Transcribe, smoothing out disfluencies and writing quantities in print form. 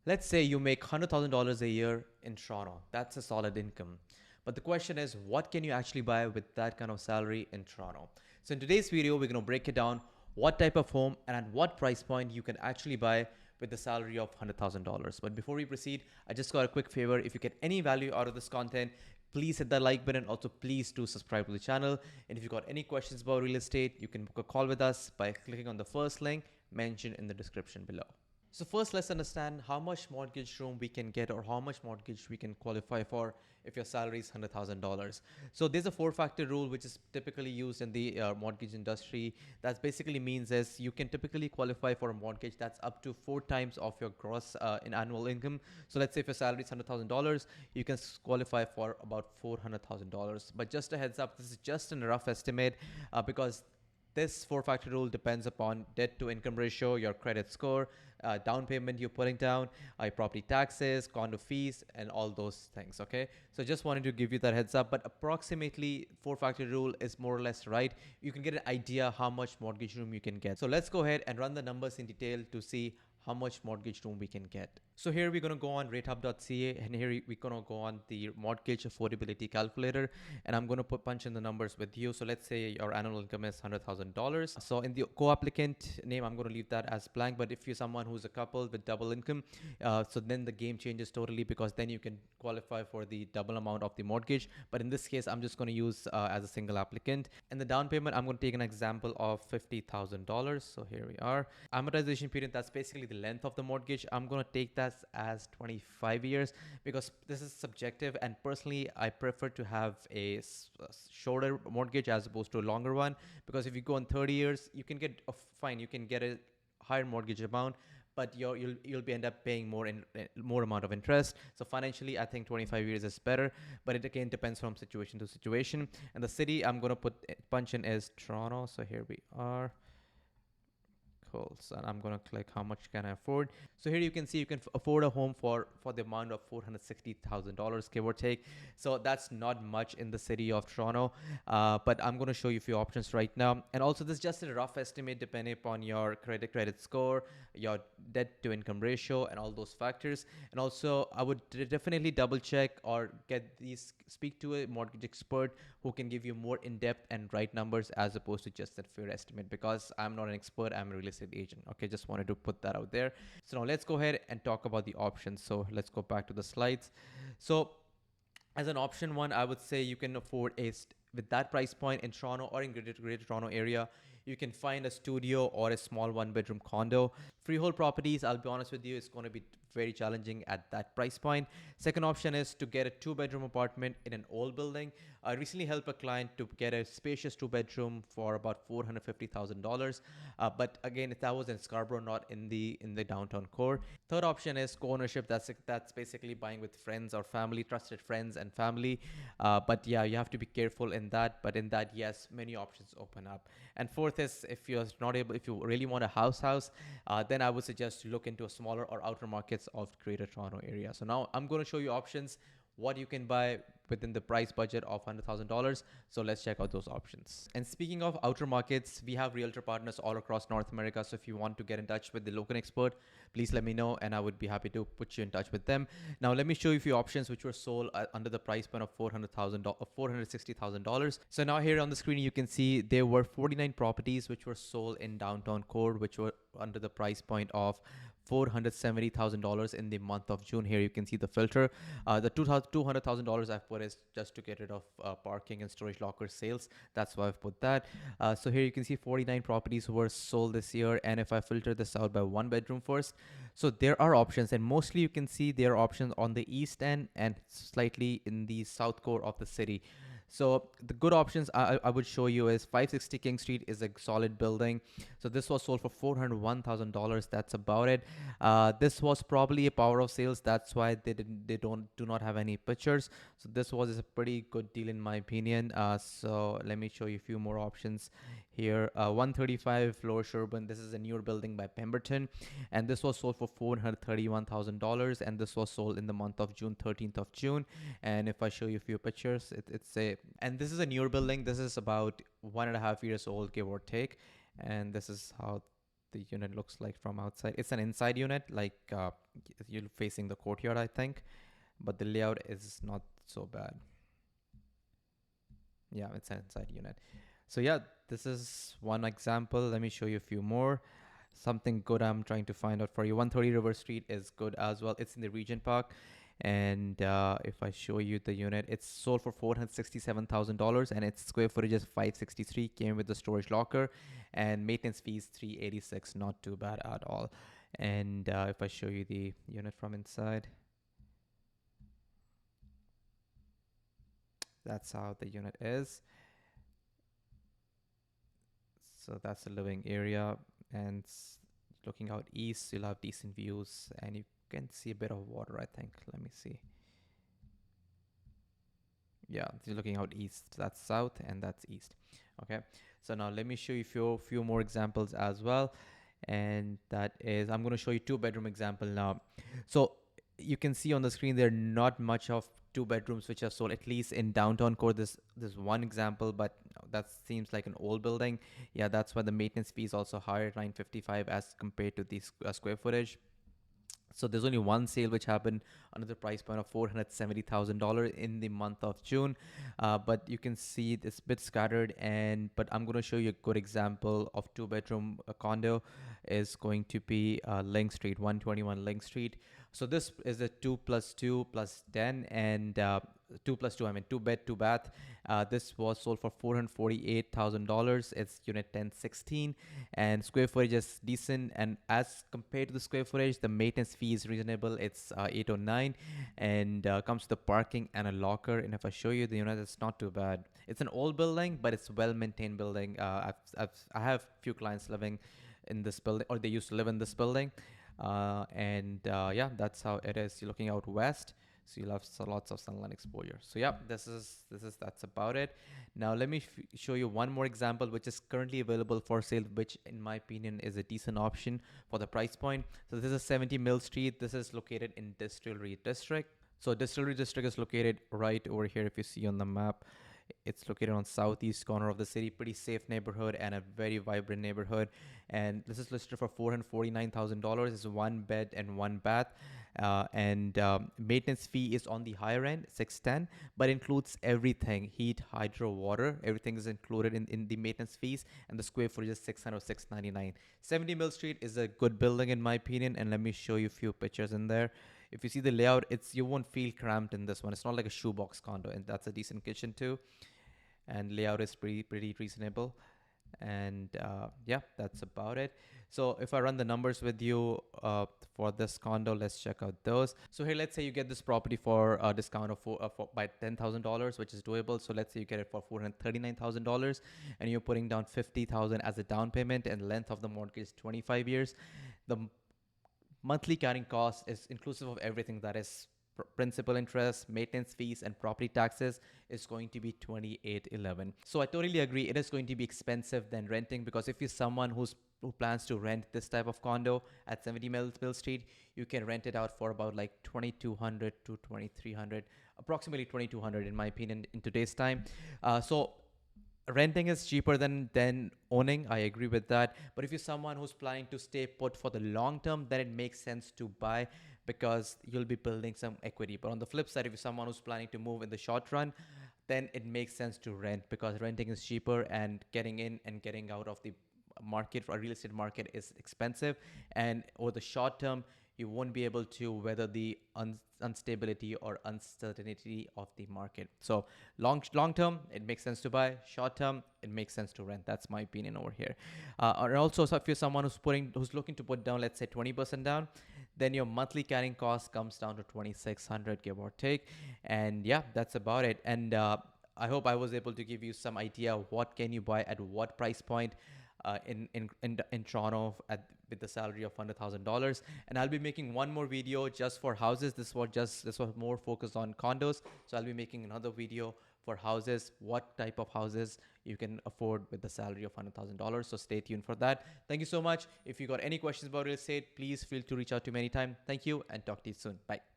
Let's say you make $100,000 a year in Toronto. That's a solid income. But the question is, what can you actually buy with that kind of salary in Toronto? So in today's video, we're going to break it down what type of home and at what price point you can actually buy with the salary of $100,000. But before we proceed, I just got a quick favor. If you get any value out of this content, please hit that like button. Also, please do subscribe to the channel. And if you've got any questions about real estate, you can book a call with us by clicking on the first link mentioned in the description below. So first, let's understand how much mortgage room we can get or how much mortgage we can qualify for if your salary is $100,000. So there's a four-factor rule which is typically used in the mortgage industry. That basically means is you can typically qualify for a mortgage that's up to 4 times of your gross in annual income. So let's say if your salary is $100,000, you can qualify for about $400,000. But just a heads up, this is just a rough estimate because this four-factor rule depends upon debt to income ratio, your credit score, down payment you're putting down, property taxes, condo fees, and all those things. Okay, so just wanted to give you that heads up. But approximately four-factor rule is more or less right. You can get an idea how much mortgage room you can get. So let's go ahead and run the numbers in detail to see how much mortgage room we can get. So here we're going to go on ratehub.ca, and here we're going to go on the mortgage affordability calculator, and I'm going to punch in the numbers with you. So let's say your annual income is $100,000. So in the co-applicant name, I'm going to leave that as blank, but if you're someone who's a couple with double income, so then the game changes totally, because then you can qualify for the double amount of the mortgage. But in this case, I'm just going to use as a single applicant. And the down payment, I'm going to take an example of $50,000. So here we are. Amortization period, that's basically the length of the mortgage. I'm going to take that as 25 years because this is subjective, and personally I prefer to have a shorter mortgage as opposed to a longer one, because if you go on 30 years, you can get fine, you can get a higher mortgage amount, but you'll be end up paying more amount of interest. So financially, I think 25 years is better, but it again depends from situation to situation. And the city I'm going to punch in is Toronto. So here we are. So I'm going to click how much can I afford. So here you can see you can afford a home for the amount of $460,000, give or take. So that's not much in the city of Toronto, but I'm going to show you a few options right now. And also this is just a rough estimate depending upon your credit score, your debt to income ratio, and all those factors. And also I would definitely double check or speak to a mortgage expert who can give you more in-depth and right numbers as opposed to just a fair estimate, because I'm not an expert, I'm a real estate agent. Okay, just wanted to put that out there. So now let's go ahead and talk about the options. So let's go back to the slides. So as an option one, I would say you can afford with that price point in Toronto or in greater Toronto area, you can find a studio or a small one-bedroom condo. Freehold properties, I'll be honest with you, it's going to be very challenging at that price point. Second option is to get a two-bedroom apartment in an old building. I recently helped a client to get a spacious two-bedroom for about $450,000. But again, if that was in Scarborough, not in the downtown core. Third option is co-ownership. That's basically buying with friends or family, trusted friends and family. But yeah, you have to be careful in that. But in that, yes, many options open up. And fourth is if you really want a house, then I would suggest to look into a smaller or outer markets of Greater Toronto area. So now I'm going to show you options what you can buy within the price budget of $100,000. So let's check out those options. And speaking of outer markets, we have realtor partners all across North America. So if you want to get in touch with the local expert, please let me know and I would be happy to put you in touch with them. Now let me show you a few options which were sold under the price point of $460,000. So now here on the screen you can see there were 49 properties which were sold in downtown core, which were under the price point of $470,000 in the month of June. Here you can see the filter. The $200,000 I've put is just to get rid of parking and storage locker sales. That's why I've put that. So here you can see 49 properties were sold this year. And if I filter this out by one bedroom first, so there are options, and mostly you can see there are options on the east end and slightly in the south core of the city. So the good options I would show you is 560 King Street is a solid building. So this was sold for $401,000. That's about it. This was probably a power of sales. That's why they do not have any pictures. So this was a pretty good deal in my opinion. So let me show you a few more options here. 135 Lower Sherbourne. This is a newer building by Pemberton, and this was sold for $431,000, and this was sold in the month of June, 13th of June. And if I show you a few pictures, and this is a newer building. This is about 1.5 years old, give or take, and this is how the unit looks like from outside. It's an inside unit, like you're facing the courtyard, I think, but the layout is not so bad. Yeah, it's an inside unit. So yeah, this is one example. Let me show you a few more. Something good I'm trying to find out for you. 130 River Street is good as well. It's in the Regent Park. And if I show you the unit, it's sold for $467,000 and its square footage is 563. Came with the storage locker and maintenance fees 386. Not too bad at all. And if I show you the unit from inside, that's how the unit is. So that's the living area, and looking out east, you'll have decent views, and you can see a bit of water, I think. Let me see. Yeah, you're looking out east. That's south, and that's east. Okay. So now let me show you few more examples as well, and that is I'm going to show you 2-bedroom example now. So you can see on the screen there are not much of 2 bedrooms which are sold, at least in downtown core. This one example, but that seems like an old building. Yeah, that's why the maintenance fee is also higher, 955 as compared to the square footage. So there's only one sale which happened under the price point of $470,000 in the month of June. But you can see it's a bit scattered, but I'm going to show you a good example of 2-bedroom condo is going to be Link Street, 121 Link Street. So this is a 2 plus 2 plus 10 and 2 plus 2, I mean 2 bed, 2 bath. This was sold for $448,000. It's unit 1016 and square footage is decent. And as compared to the square footage, the maintenance fee is reasonable. It's 809 and comes with the parking and a locker. And if I show you the unit, it's not too bad. It's an old building, but it's well-maintained building. I have few clients living in this building, or they used to live in this building. Yeah, that's how it is. You're looking out west, so you'll have lots of sunlight exposure. So yeah, that's about it. Now let me show you one more example which is currently available for sale, which in my opinion is a decent option for the price point. So this is 70 Mill Street. This is located in Distillery District. So Distillery District is located right over here. If you see on the map, it's located on southeast corner of the city. Pretty safe neighborhood and a very vibrant neighborhood. And this is listed for $449,000. It's 1 bed and 1 bath. Maintenance fee is on the higher end, 610, but includes everything: heat, hydro, water. Everything is included in the maintenance fees, and the square footage is 600, 699. 70 Mill Street is a good building in my opinion, and let me show you a few pictures in there. If you see the layout, you won't feel cramped in this one. It's not like a shoebox condo, and that's a decent kitchen too. And layout is pretty reasonable. And yeah, that's about it. So if I run the numbers with you for this condo, let's check out those. So here, let's say you get this property for a discount of by $10,000, which is doable. So let's say you get it for $439,000 and you're putting down $50,000 as a down payment, and the length of the mortgage is 25 years. The monthly carrying cost is inclusive of everything, that is principal, interest, maintenance fees, and property taxes, is going to be 2811. So I totally agree, it is going to be expensive than renting, because if you're someone who plans to rent this type of condo at 70 Mill Street, you can rent it out for about like 2200 to 2300, approximately 2200 in my opinion in today's time. So renting is cheaper than owning. I agree with that. But if you're someone who's planning to stay put for the long term, then it makes sense to buy, because you'll be building some equity. But on the flip side, if you're someone who's planning to move in the short run, then it makes sense to rent, because renting is cheaper and getting in and getting out of the market, or real estate market, is expensive. And over the short term, you won't be able to weather the instability or uncertainty of the market. So long term, it makes sense to buy. Short term, it makes sense to rent. That's my opinion over here. Or also, so if you're someone who's looking to put down, let's say 20% down, then your monthly carrying cost comes down to 2,600, give or take. And yeah, that's about it. And I hope I was able to give you some idea of what can you buy at what price point in Toronto with the salary of $100,000. And I'll be making one more video just for houses. This was more focused on condos. So I'll be making another video for houses, what type of houses you can afford with the salary of $100,000. So stay tuned for that. Thank you so much. If you got any questions about real estate, please feel to reach out to me anytime. Thank you, and talk to you soon. Bye.